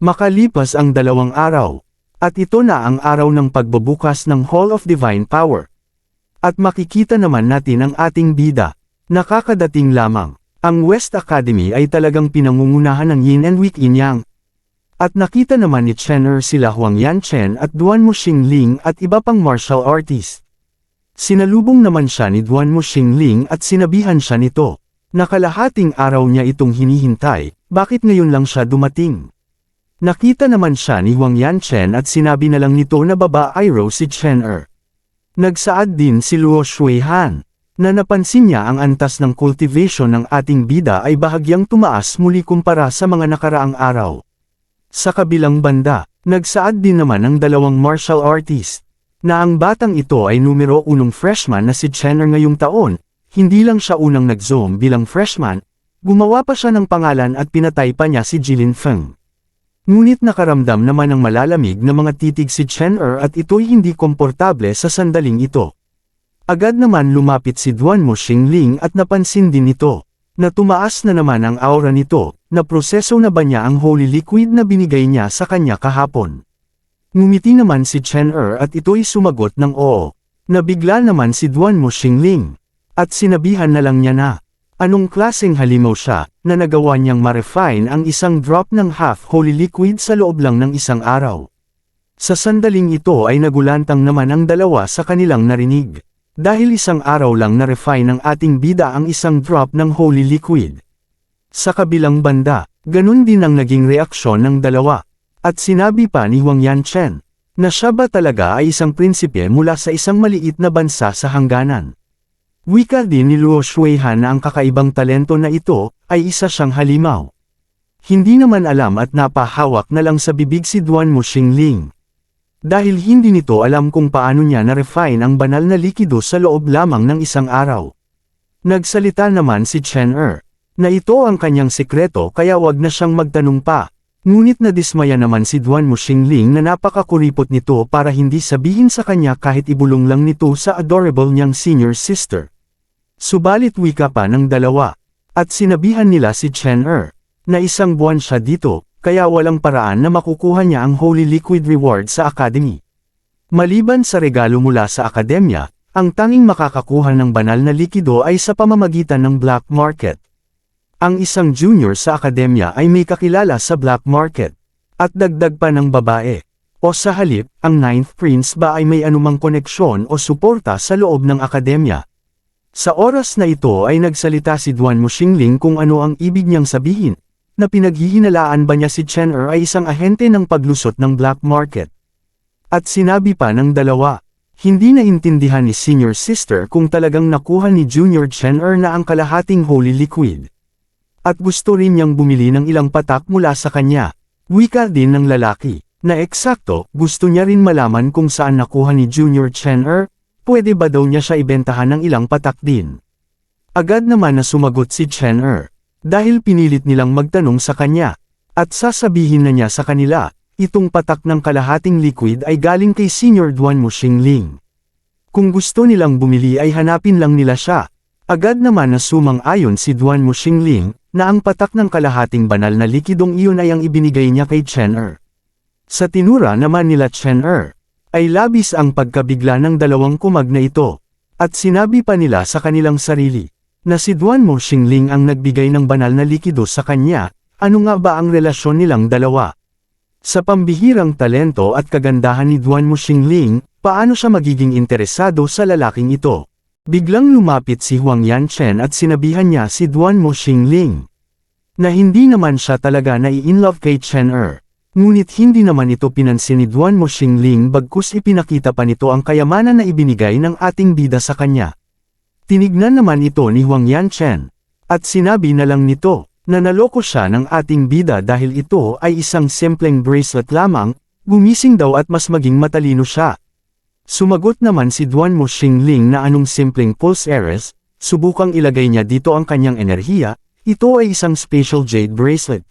Makalipas ang 2 araw, at ito na ang araw ng pagbubukas ng Hall of Divine Power. At makikita naman natin ang ating bida. Nakakadating lamang. Ang West Academy ay talagang pinangungunahan ng Yin and Weak Yin Yang. At nakita naman ni Chen sila Huang Yanchen at Duanmu Xingling at iba pang martial artist. Sinalubong naman siya ni Duanmu Xingling at sinabihan siya nito. Nakalahating araw niya itong hinihintay, bakit ngayon lang siya dumating? Nakita naman siya ni Huang Yanchen at sinabi na lang nito na babaero si Chen. Nagsaad din si Luo Shuihan, na napansin niya ang antas ng cultivation ng ating bida ay bahagyang tumaas muli kumpara sa mga nakaraang araw. Sa kabilang banda, nagsaad din naman ang 2 martial artist, na ang batang ito ay numero 1 freshman na si Chen ngayong taon. Hindi lang siya unang nag-zoom bilang freshman, gumawa pa siya ng pangalan at pinatay pa niya si Jilin Feng. Ngunit nakaramdam naman ng malalamig na mga titig si Chen at ito'y hindi komportable sa sandaling ito. Agad naman lumapit si Duanmu Xingling at napansin din nito, na tumaas na naman ang aura nito, na proseso na ba niya ang holy liquid na binigay niya sa kanya kahapon. Ngumiti naman si Chen at ito'y sumagot ng oo. Nabigla naman si Duanmu Xingling, at sinabihan na lang niya na, anong klaseng halimaw siya, na nagawa niyang ma-refine ang isang drop ng half-holy liquid sa loob lang ng 1 araw. Sa sandaling ito ay nagulantang naman ang 2 sa kanilang narinig. Dahil 1 araw lang na-refine ng ating bida ang 1 drop ng holy liquid. Sa kabilang banda, ganun din ang naging reaksyon ng 2. At sinabi pa ni Huang Yanchen, na siya ba talaga ay isang prinsipe mula sa isang maliit na bansa sa hangganan. Wika din ni Luo Shuihan na ang kakaibang talento na ito, ay isa siyang halimaw. Hindi naman alam at napahawak na lang sa bibig si Duanmu Xingling. Dahil hindi nito alam kung paano niya na-refine ang banal na likido sa loob lamang ng 1 araw. Nagsalita naman si Chen na ito ang kanyang sekreto kaya wag na siyang magtanong pa. Ngunit nadismaya naman si Duanmu Xingling na napakakuripot nito para hindi sabihin sa kanya kahit ibulong lang nito sa adorable niyang senior sister. Subalit wika pa ng 2, at sinabihan nila si Chen na 1 buwan siya dito, kaya walang paraan na makukuha niya ang holy liquid reward sa academy. Maliban sa regalo mula sa akademya, ang tanging makakakuha ng banal na likido ay sa pamamagitan ng black market. Ang isang junior sa akademya ay may kakilala sa black market, at dagdag pa ng babae. O sa halip, ang 9th prince ba ay may anumang koneksyon o suporta sa loob ng akademya. Sa oras na ito ay nagsalita si Duanmu Xingling kung ano ang ibig niyang sabihin, na pinaghihinalaan ba niya si Chen ay isang ahente ng paglusot ng black market. At sinabi pa ng 2, hindi naintindihan ni senior sister kung talagang nakuha ni junior Chen na ang kalahating holy liquid. At gusto rin niyang bumili ng ilang patak mula sa kanya. Wika din ng lalaki, na eksakto, gusto niya rin malaman kung saan nakuha ni junior Chen pwede ba daw niya siya ibentahan ng ilang patak din. Agad naman na sumagot si Chen dahil pinilit nilang magtanong sa kanya, at sasabihin na niya sa kanila, itong patak ng kalahating liquid ay galing kay Senior Duanmu Xingling. Kung gusto nilang bumili ay hanapin lang nila siya. Agad naman na sumang-ayon si Duanmu Xingling, na ang patak ng kalahating banal na likidong iyon ay ang ibinigay niya kay Chen Sa tinura naman nila Chen ay labis ang pagkabigla ng 2 kumag na ito, at sinabi pa nila sa kanilang sarili, na si Duanmu Xingling ang nagbigay ng banal na likido sa kanya, ano nga ba ang relasyon nilang 2? Sa pambihirang talento at kagandahan ni Duanmu Xingling, paano siya magiging interesado sa lalaking ito? Biglang lumapit si Huang Yanchen at sinabihan niya si Duanmu Xingling, na hindi naman siya talaga nai-inlove kay Chen Ngunit hindi naman ito pinansin ni Duanmu Xingling bagkus ipinakita pa nito ang kayamanan na ibinigay ng ating bida sa kanya. Tinignan naman ito ni Huang Yanchen, at sinabi na lang nito, na naloko siya ng ating bida dahil ito ay isang simpleng bracelet lamang, gumising daw at mas maging matalino siya. Sumagot naman si Duanmu Xingling na anong simpleng pulse heiress, subukang ilagay niya dito ang kanyang enerhiya, ito ay isang special jade bracelet.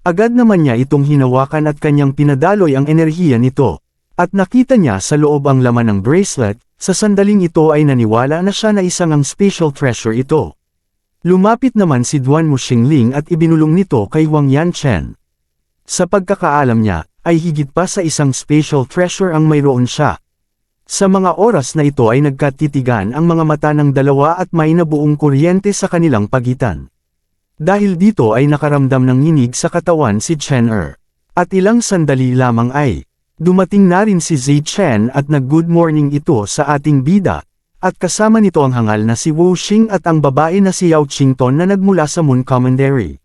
Agad naman niya itong hinawakan at kanyang pinadaloy ang enerhiya nito, at nakita niya sa loob ang laman ng bracelet. Sa sandaling ito ay naniwala na siya na isang ang special treasure ito. Lumapit naman si Duanmu Xingling at ibinulong nito kay Huang Yanchen. Sa pagkakaalam niya, ay higit pa sa isang spatial treasure ang mayroon siya. Sa mga oras na ito ay nagkatitigan ang mga mata ng dalawa at may nabuong kuryente sa kanilang pagitan. Dahil dito ay nakaramdam ng nginig sa katawan si Chen-er. At ilang sandali lamang ay, dumating na rin si Zi Chen at nag-good morning ito sa ating bida, at kasama nito ang hangal na si Wu Xing at ang babae na si Yao Qington na nagmula sa Moon Commandery.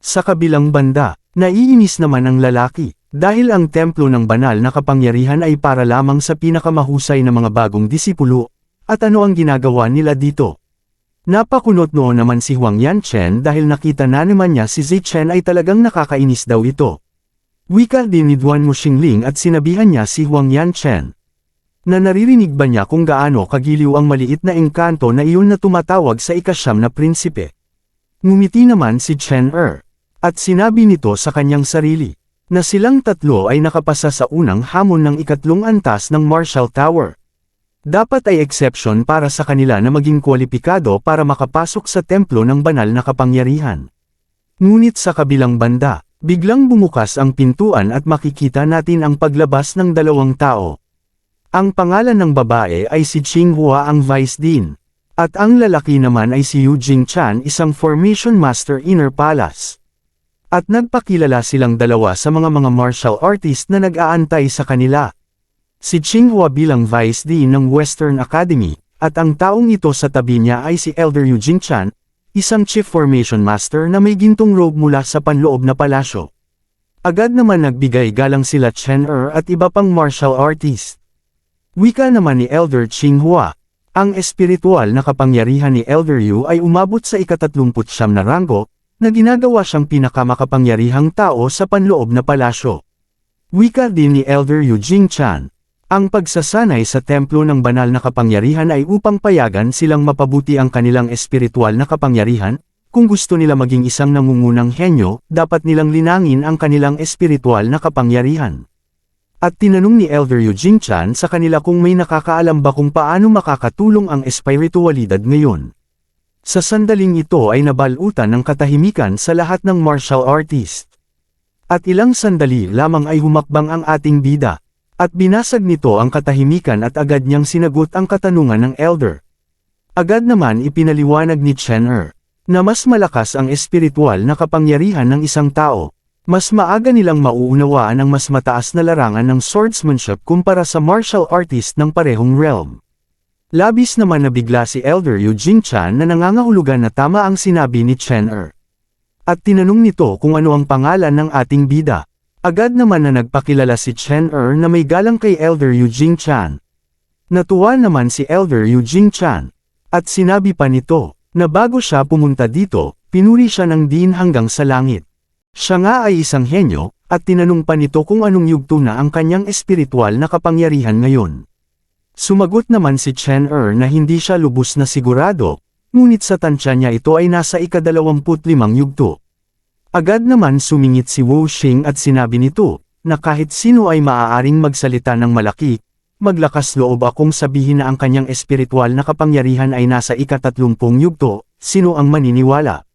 Sa kabilang banda, naiinis naman ang lalaki, dahil ang templo ng banal na kapangyarihan ay para lamang sa pinakamahusay na mga bagong disipulo, at ano ang ginagawa nila dito? Napakunot noon naman si Huang Yanchen dahil nakita na naman niya si Zi Chen ay talagang nakakainis daw ito. Wika din ni Duan Muxingling at sinabihan niya si Huang Yanchen na naririnig ba niya kung gaano kagiliw ang maliit na engkanto na iyon na tumatawag sa ikasyam na prinsipe. Ngumiti naman si Chen-er at sinabi nito sa kanyang sarili na silang tatlo ay nakapasa sa unang hamon ng ikatlong antas ng Marshall Tower. Dapat ay exception para sa kanila na maging kwalipikado para makapasok sa templo ng banal na kapangyarihan. Ngunit sa kabilang banda, biglang bumukas ang pintuan at makikita natin ang paglabas ng dalawang tao. Ang pangalan ng babae ay si Qinghua ang Vice Dean, at ang lalaki naman ay si Yu Jingchan isang Formation Master Inner Palace. At nagpakilala silang dalawa sa mga martial artist na nag-aantay sa kanila. Si Qinghua bilang Vice Dean ng Western Academy, at ang taong ito sa tabi niya ay si Elder Yu Jingchan, isang Chief Formation Master na may gintong robe mula sa panloob na palasyo. Agad naman nagbigay galang sila Chen-er at iba pang martial artist. Wika naman ni Elder Qinghua, ang espiritual na kapangyarihan ni Elder Yu ay umabot sa ika-39 na ranggo, na ginagawa siyang pinakamakapangyarihang tao sa panloob na palasyo. Wika din ni Elder Yu Jingchan. Ang pagsasanay sa templo ng banal na kapangyarihan ay upang payagan silang mapabuti ang kanilang espiritual na kapangyarihan, kung gusto nila maging isang nangungunang henyo, dapat nilang linangin ang kanilang espiritual na kapangyarihan. At tinanong ni Elder Yu Jingchan sa kanila kung may nakakaalam ba kung paano makakatulong ang espiritualidad ngayon. Sa sandaling ito ay nabalutan ng katahimikan sa lahat ng martial artist. At ilang sandali lamang ay humakbang ang ating bida. At binasag nito ang katahimikan at agad niyang sinagot ang katanungan ng Elder. Agad naman ipinaliwanag ni Chen-er na mas malakas ang espiritual na kapangyarihan ng isang tao. Mas maaga nilang mauunawaan ang mas mataas na larangan ng swordsmanship kumpara sa martial artist ng parehong realm. Labis naman nabigla si Elder Yu Jingchan na nangangahulugan na tama ang sinabi ni Chen-er. At tinanong nito kung ano ang pangalan ng ating bida. Agad naman na nagpakilala si Chen-er na may galang kay Elder Yu Jingchan. Natuwa naman si Elder Yu Jingchan. At sinabi pa nito, na bago siya pumunta dito, pinuri siya ng Dean hanggang sa langit. Siya nga ay isang henyo, at tinanong pa nito kung anong yugto na ang kanyang espiritual na kapangyarihan ngayon. Sumagot naman si Chen-er na hindi siya lubos na sigurado, ngunit sa tansya niya ito ay nasa ika-25 yugto. Agad naman sumingit si Wu Xing at sinabi nito, na kahit sino ay maaaring magsalita ng malaki, maglakas loob akong sabihin na ang kanyang espiritual na kapangyarihan ay nasa ika-30 yugto, sino ang maniniwala?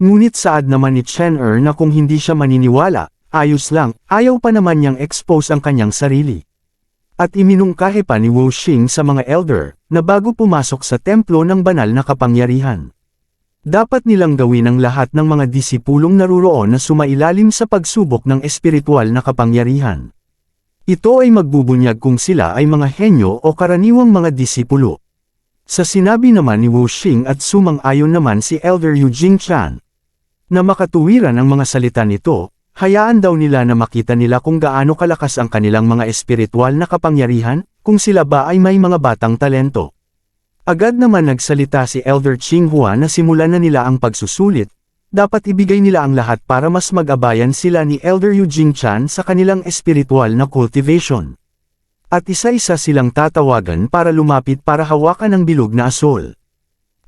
Ngunit saad naman ni Chen-er na kung hindi siya maniniwala, ayos lang, ayaw pa naman niyang expose ang kanyang sarili. At iminungkahi pa ni Wu Xing sa mga elder, na bago pumasok sa templo ng banal na kapangyarihan. Dapat nilang gawin ang lahat ng mga disipulong naruroon na sumailalim sa pagsubok ng espiritual na kapangyarihan. Ito ay magbubunyag kung sila ay mga henyo o karaniwang mga disipulo. Sa sinabi naman ni Wu Xing at sumang-ayon naman si Elder Yu Jingchan, na makatuwiran ang mga salita nito, hayaan daw nila na makita nila kung gaano kalakas ang kanilang mga espiritual na kapangyarihan, kung sila ba ay may mga batang talento. Agad naman nagsalita si Elder Qinghua na simulan na nila ang pagsusulit, dapat ibigay nila ang lahat para mas mag-abayan sila ni Elder Yu Jingchan sa kanilang espiritual na cultivation. At isa-isa silang tatawagan para lumapit para hawakan ang bilog na asol.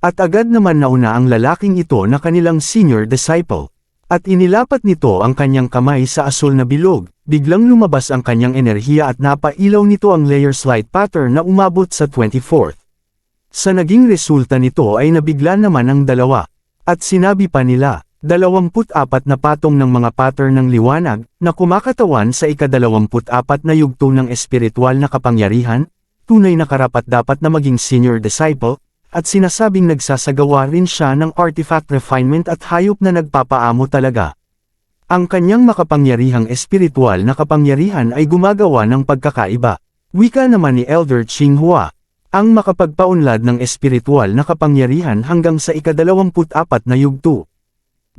At agad naman nauna ang lalaking ito na kanilang senior disciple. At inilapat nito ang kanyang kamay sa asol na bilog, biglang lumabas ang kanyang enerhiya at napailaw nito ang layer slide pattern na umabot sa 24th. Sa naging resulta nito ay nabigla naman ang dalawa. At sinabi pa nila, 24 na patong ng mga pattern ng liwanag, na kumakatawan sa ika-24 na yugto ng espiritual na kapangyarihan, tunay na karapat-dapat na maging senior disciple, at sinasabing nagsasagawa rin siya ng artifact refinement at hayop na nagpapaamo talaga. Ang kanyang makapangyarihang espiritual na kapangyarihan ay gumagawa ng pagkakaiba. Wika naman ni Elder Qinghua, ang makapagpaunlad ng espiritual na kapangyarihan hanggang sa ika-24 na yugto.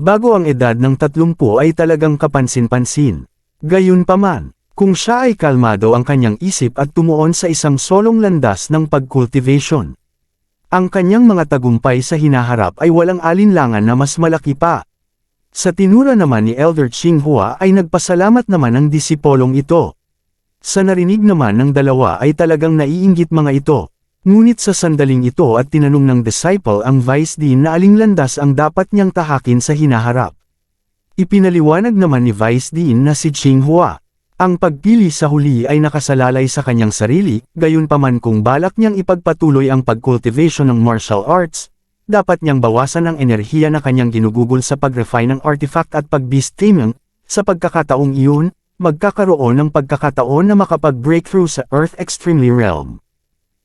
Bago ang edad ng 30 ay talagang kapansin-pansin. Gayunpaman, kung siya ay kalmado ang kanyang isip at tumuon sa isang solong landas ng pag-cultivation, ang kanyang mga tagumpay sa hinaharap ay walang alinlangan na mas malaki pa. Sa tinura naman ni Elder Qinghua ay nagpasalamat naman ang disipolong ito. Sa narinig naman ng dalawa ay talagang naiinggit mga ito. Ngunit sa sandaling ito at tinanong ng disciple ang Vice Dean na aling landas ang dapat niyang tahakin sa hinaharap. Ipinaliwanag naman ni Vice Dean na si Qinghua. Ang pagpili sa huli ay nakasalalay sa kanyang sarili, gayunpaman kung balak niyang ipagpatuloy ang pag-cultivation ng martial arts, dapat niyang bawasan ang enerhiya na kanyang ginugugol sa pag-refine ng artifact at pag-beast taming. Sa pagkakataong iyon, magkakaroon ng pagkakataon na makapag-breakthrough sa Earth Extremely Realm.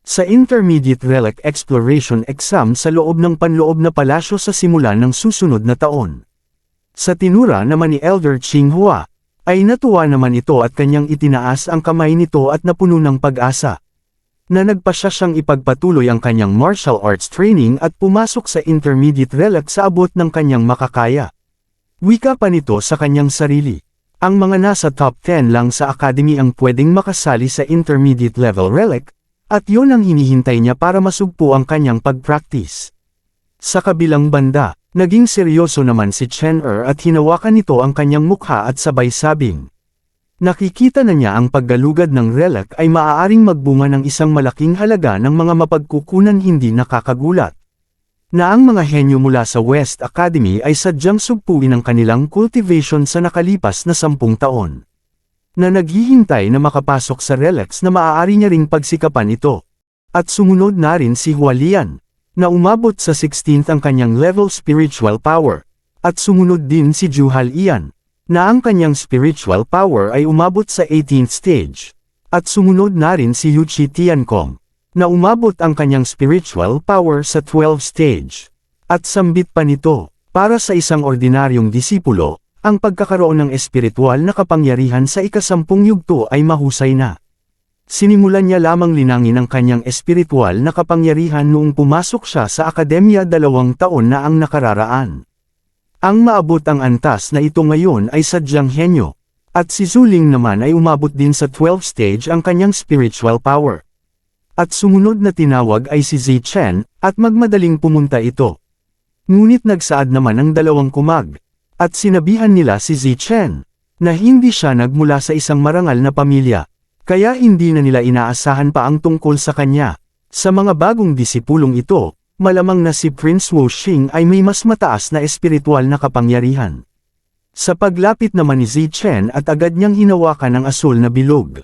Sa Intermediate Relic Exploration Exam sa loob ng panloob na palasyo sa simula ng susunod na taon. Sa tinura naman ni Elder Qinghua, ay natuwa naman ito at kanyang itinaas ang kamay nito at napuno ng pag-asa, na nagpasya siyang ipagpatuloy ang kanyang martial arts training at pumasok sa Intermediate Relic sa abot ng kanyang makakaya. Wika pa nito sa kanyang sarili. Ang mga nasa top 10 lang sa academy ang pwedeng makasali sa Intermediate Level Relic, at yun ang hinihintay niya para masugpo ang kanyang pag-practice. Sa kabilang banda, naging seryoso naman si Chen at hinawakan nito ang kanyang mukha at sabay sabing, nakikita na niya ang paggalugad ng relic ay maaaring magbunga ng isang malaking halaga ng mga mapagkukunan hindi nakakagulat. Na ang mga henyo mula sa West Academy ay sadyang sugpuin ang kanilang cultivation sa nakalipas na 10 taon. Na naghihintay na makapasok sa relics na maaari niya ring pagsikapan ito. At sumunod na rin si Hualian, na umabot sa 16th ang kanyang level spiritual power. At sumunod din si Juhalian, na ang kanyang spiritual power ay umabot sa 18th stage. At sumunod na rin si Yuchi Tiankong, na umabot ang kanyang spiritual power sa 12th stage. At sambit pa nito, para sa isang ordinaryong disipulo, ang pagkakaroon ng espiritual na kapangyarihan sa ika-10 yugto ay mahusay na. Sinimulan niya lamang linangin ang kanyang espiritual na kapangyarihan noong pumasok siya sa akademya 2 taon na ang nakararaan. Ang maabot ang antas na ito ngayon ay sadyang henyo, at si Zuling naman ay umabot din sa 12th stage ang kanyang spiritual power. At sumunod na tinawag ay si Zichen, at magmadaling pumunta ito. Ngunit nagsaad naman ang dalawang kumag, at sinabihan nila si Zichen, na hindi siya nagmula sa isang marangal na pamilya, kaya hindi na nila inaasahan pa ang tungkol sa kanya. Sa mga bagong disipulong ito, malamang na si Prince Wuxing ay may mas mataas na espiritual na kapangyarihan. Sa paglapit naman ni Zichen at agad niyang hinawakan ang asul na bilog.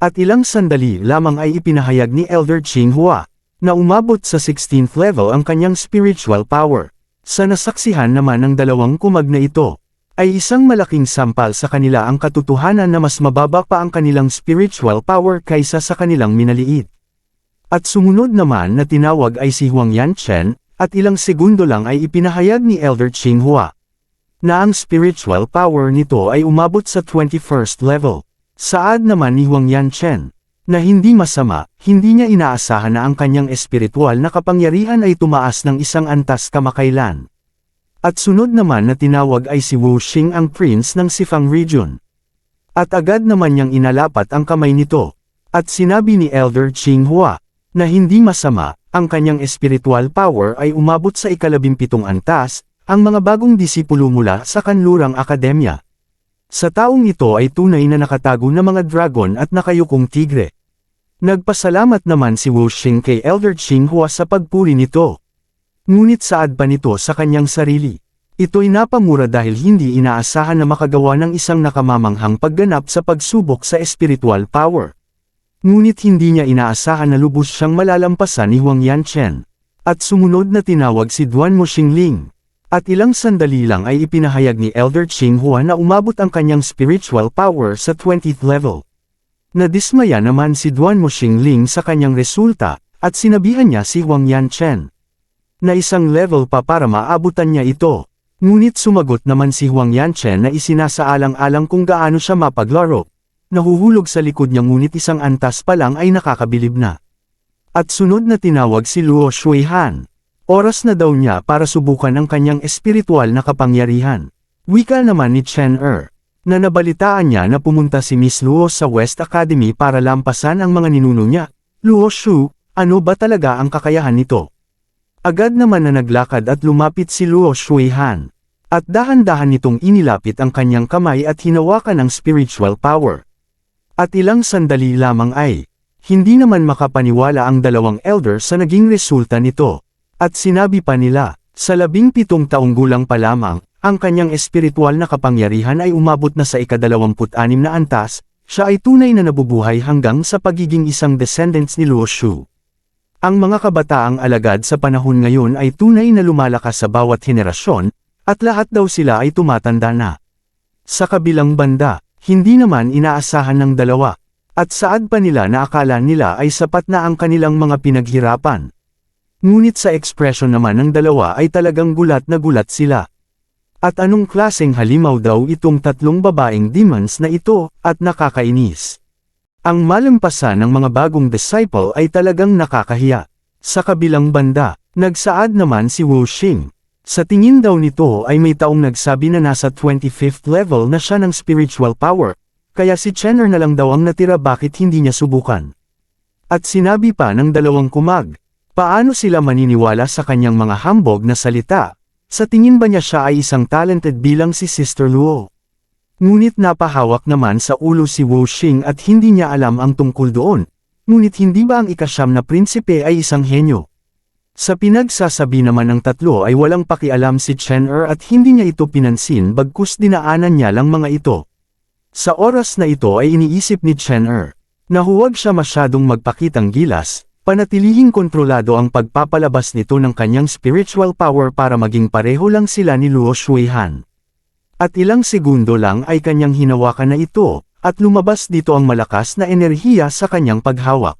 At ilang sandali lamang ay ipinahayag ni Elder Qinghua, na umabot sa 16th level ang kanyang spiritual power. Sa nasaksihan naman ng dalawang kumag na ito, ay isang malaking sampal sa kanila ang katotohanan na mas mababa pa ang kanilang spiritual power kaysa sa kanilang minaliit. At sumunod naman na tinawag ay si Huang Yanchen, at ilang segundo lang ay ipinahayag ni Elder Qinghua, na ang spiritual power nito ay umabot sa 21st level. Saad naman ni Huang Yanchen, na hindi masama, hindi niya inaasahan na ang kanyang espiritual na kapangyarihan ay tumaas ng isang antas kamakailan. At sunod naman na tinawag ay si Wuxing ang prince ng Sifang region. At agad naman niyang inalapat ang kamay nito, at sinabi ni Elder Qinghua, na hindi masama, ang kanyang espiritual power ay umabot sa 17 antas, ang mga bagong disipulo mula sa kanlurang akademya. Sa taong ito ay tunay na nakatago na mga dragon at nakayukong tigre. Nagpasalamat naman si Wuxing kay Elder Qinghua sa pagpuri nito. Ngunit saad pa nito sa kanyang sarili. Ito'y napamura dahil hindi inaasahan na makagawa ng isang nakamamanghang pagganap sa pagsubok sa espiritual power. Ngunit hindi niya inaasahan na lubos siyang malalampasan ni Huang Yanchen. At sumunod na tinawag si Duan Muxingling. At ilang sandali lang ay ipinahayag ni Elder Qinghua na umabot ang kanyang spiritual power sa 20th level. Nadismaya naman si Duan Muxingling sa kanyang resulta, at sinabihan niya si Huang Yanchen na isang level pa para maabutan niya ito. Ngunit sumagot naman si Huang Yanchen na isinasaalang-alang kung gaano siya mapaglaro. Nahuhulog sa likod niya ngunit isang antas pa lang ay nakakabilib na. At sunod na tinawag si Luo Shuihan. Oras na daw niya para subukan ang kanyang espiritual na kapangyarihan. Wika naman ni Chen na nabalitaan niya na pumunta si Miss Luo sa West Academy para lampasan ang mga ninuno niya. Luo Shu, ano ba talaga ang kakayahan nito? Agad naman na naglakad at lumapit si Luo Shuihan. At dahan-dahan nitong inilapit ang kanyang kamay at hinawakan ang spiritual power. At ilang sandali lamang ay, hindi naman makapaniwala ang dalawang elder sa naging resulta nito. At sinabi pa nila, sa 17 taong gulang pa lamang, ang kanyang espiritual na kapangyarihan ay umabot na sa ika-26 na antas, siya ay tunay na nabubuhay hanggang sa pagiging isang descendants ni Luo Shu. Ang mga kabataang alagad sa panahon ngayon ay tunay na lumalakas sa bawat henerasyon, at lahat daw sila ay tumatanda na. Sa kabilang banda, hindi naman inaasahan ng dalawa, at saad pa nila na akala nila ay sapat na ang kanilang mga pinaghirapan. Ngunit sa ekspresyon naman ng dalawa ay talagang gulat na gulat sila. At anong klaseng halimaw daw itong tatlong babaeng demons na ito, at nakakainis. Ang malampasan ng mga bagong disciple ay talagang nakakahiya. Sa kabilang banda, nagsaad naman si Wu Xing. Sa tingin daw nito ay may taong nagsabi na nasa 25th level na siya ng spiritual power, kaya si Chen na lang daw ang natira bakit hindi niya subukan. At sinabi pa ng dalawang kumag, paano sila maniniwala sa kanyang mga hambog na salita? Sa tingin ba niya siya ay isang talented bilang si Sister Luo? Ngunit napahawak naman sa ulo si Wu Xing at hindi niya alam ang tungkol doon. Ngunit hindi ba ang ika-9 na prinsipe ay isang henyo? Sa pinagsasabi naman ng tatlo ay walang pakialam si Chen at hindi niya ito pinansin bagkus dinaanan niya lang mga ito. Sa oras na ito ay iniisip ni Chen na huwag siya masyadong magpakitang gilas. Panatilihing kontrolado ang pagpapalabas nito ng kanyang spiritual power para maging pareho lang sila ni Luo Shuihan. At ilang segundo lang ay kanyang hinawakan na ito, at lumabas dito ang malakas na enerhiya sa kanyang paghawak.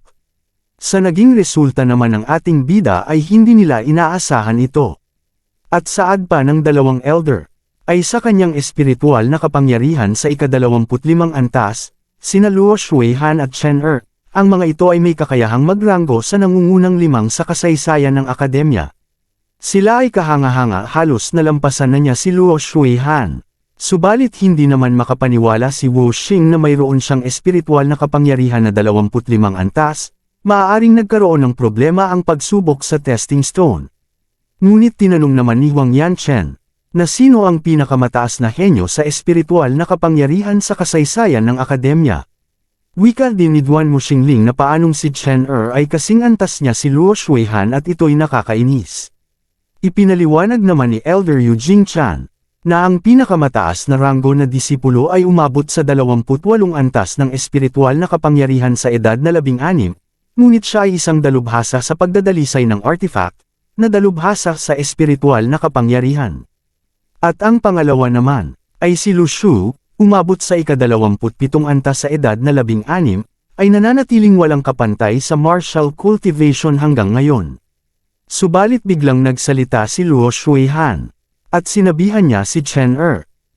Sa naging resulta naman ng ating bida ay hindi nila inaasahan ito. At saad pa ng dalawang elder, ay sa kanyang espiritual na kapangyarihan sa ika-25 antas, sina Luo Shuihan at Chen ang mga ito ay may kakayahang magranggo sa nangungunang 5 sa kasaysayan ng akademya. Sila ay kahanga-hanga halos nalampasan na niya si Luo Shuihan. Subalit hindi naman makapaniwala si Wu Xing na mayroon siyang espiritual na kapangyarihan na 25 antas, maaaring nagkaroon ng problema ang pagsubok sa testing stone. Ngunit tinanong naman ni Huang Yanchen, na sino ang pinakamataas na henyo sa espiritual na kapangyarihan sa kasaysayan ng akademya. Wika din ni Duan Muxingling na paanong si Chen ay kasing antas niya si Luo Shuihan at ito'y nakakainis. Ipinaliwanag naman ni Elder Yu Jingchan na ang pinakamataas na ranggo na disipulo ay umabot sa 28 antas ng espiritual na kapangyarihan sa edad na 16, ngunit siya ay isang dalubhasa sa pagdadalisay ng artifact, na dalubhasa sa espiritual na kapangyarihan. At ang pangalawa naman ay si Lu Shu, umabot sa ika-27 antas sa edad na 16, ay nananatiling walang kapantay sa martial cultivation hanggang ngayon. Subalit biglang nagsalita si Luo Shuihan, at sinabihan niya si Chen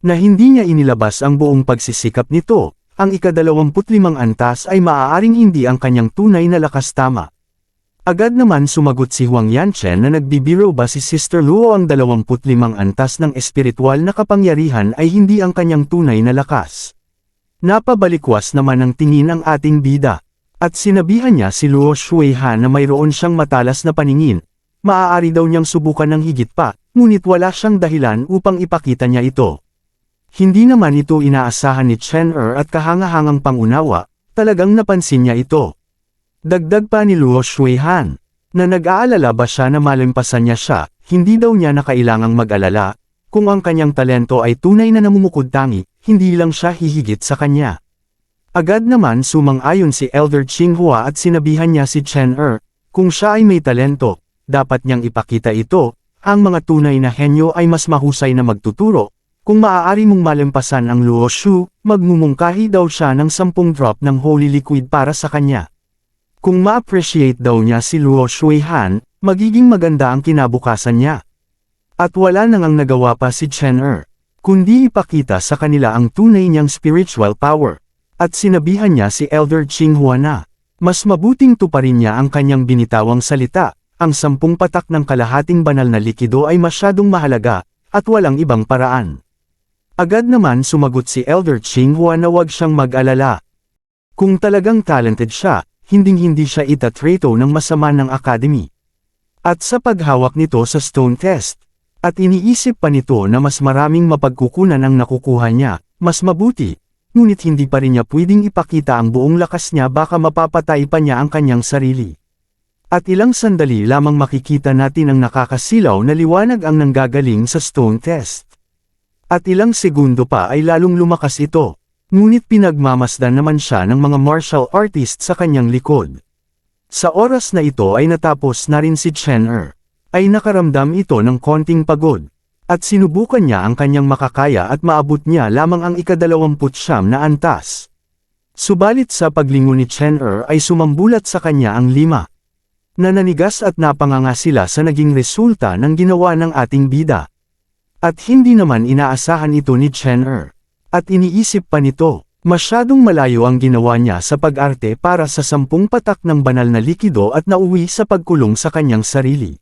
na hindi niya inilabas ang buong pagsisikap nito, ang ika-25 antas ay maaaring hindi ang kanyang tunay na lakas tama. Agad naman sumagot si Huang Yanchen na nagbibiro ba si Sister Luo ang 25 antas ng espiritual na kapangyarihan ay hindi ang kanyang tunay na lakas. Napabalikwas naman ng tingin ang ating bida, at sinabihan niya si Luo Shuihan na mayroon siyang matalas na paningin, maaari daw niyang subukan ng higit pa, ngunit wala siyang dahilan upang ipakita niya ito. Hindi naman ito inaasahan ni Chen at kahangahangang pangunawa, talagang napansin niya ito. Dagdag pa ni Luo Shuihan, na nag-aalala ba siya na malampasan niya siya, hindi daw niya na kailangang mag-alala, kung ang kanyang talento ay tunay na namumukod-tangi, hindi lang siya hihigit sa kanya. Agad naman sumang-ayon si Elder Qinghua at sinabihan niya si Chen kung siya ay may talento, dapat niyang ipakita ito, ang mga tunay na henyo ay mas mahusay na magtuturo. Kung maaari mong malampasan ang Luo Shu, magmumungkahi daw siya ng 10 drop ng holy liquid para sa kanya. Kung ma-appreciate daw niya si Luo Shuihan, magiging maganda ang kinabukasan niya. At wala nang ang nagawa pa si Chen Er, kundi ipakita sa kanila ang tunay niyang spiritual power. At sinabihan niya si Elder Qinghua na, mas mabuting tuparin niya ang kanyang binitawang salita, ang 10 patak ng kalahating banal na likido ay masyadong mahalaga, at walang ibang paraan. Agad naman sumagot si Elder Qinghua na wag siyang mag-alala. Kung talagang talented siya, hinding-hindi siya itatreto ng masama ng academy. At sa paghawak nito sa stone test, at iniisip pa nito na mas maraming mapagkukunan ang nakukuha niya, mas mabuti, ngunit hindi pa rin niya pwedeng ipakita ang buong lakas niya, baka mapapatay pa niya ang kanyang sarili. At ilang sandali lamang makikita natin ang nakakasilaw na liwanag ang nanggagaling sa stone test. At ilang segundo pa ay lalong lumakas ito, ngunit pinagmamasdan naman siya ng mga martial artist sa kanyang likod. Sa oras na ito ay natapos na rin si Chen Er. Ay nakaramdam ito ng konting pagod, at sinubukan niya ang kanyang makakaya at maabot niya lamang ang ika-29 na antas. Subalit sa paglingon ni Chen Er ay sumambulat sa kanya ang 5. Nananigas at napanganga sila sa naging resulta ng ginawa ng ating bida. At hindi naman inaasahan ito ni Chen Er. At iniisip pa nito, masyadong malayo ang ginawa niya sa pag-arte para sa 10 patak ng banal na likido at nauwi sa pagkulong sa kanyang sarili.